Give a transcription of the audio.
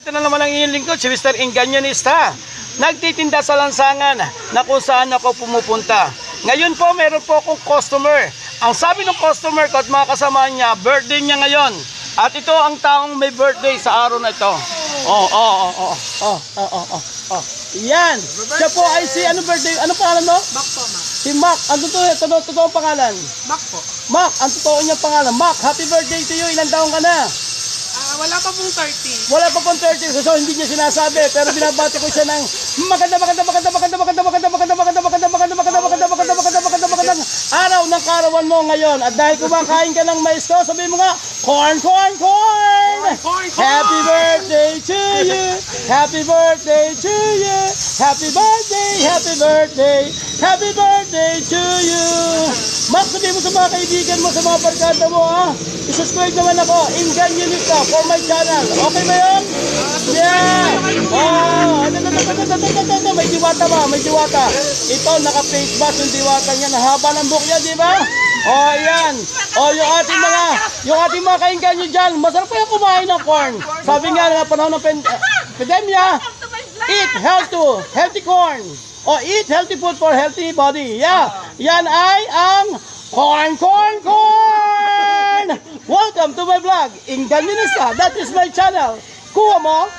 ito na naman ang inyong lingkod, si Mr. Inganyanista. Nagtitinda sa lansangan na kung saan ako pumupunta. Ngayon po, meron po akong customer. Ang sabi ng customer ko at mga kasama niya, birthday niya ngayon. At ito ang taong may birthday sa araw na ito. Yan. Siya po ay si, ano birthday? Ano pangalan mo? Mac po, Mac. Si Mac. Ang totoong pangalan? Mac po. Mac, ang totoo niyang pangalan. Mac, happy birthday to you. Ilang taong ka na? Wala pa pong 30. Wala pa pong 30, so hindi niya sinasabi, pero binabati ko siya ng magandang araw ng karawan mo ngayon. At dahil kumakain ka ng mais ko, sabihin mo nga, corn! Happy birthday to you! Happy birthday to you! Happy birthday! Happy birthday! Happy birthday to you! Max, sabihin mo sa mga kaibigan mo, sa mga barkada mo, ha? I-subscribe naman ako, Inganyanista, for my channel. Okay ba yun? Yeah! May diwata ba? May diwata. Ito, naka-face mask yung diwata niya. Nahaba ng buhok yan, di ba? Yan. Yung ating mga kainganyo dyan, masarap pa yung kumain ng corn. Sabi nga na panahon ng pandemya, eat healthy corn. Eat healthy food for healthy body. Yeah. Yan ay ang corn! Welcome to my vlog, Inganyanista. That is my channel. Kuha mo?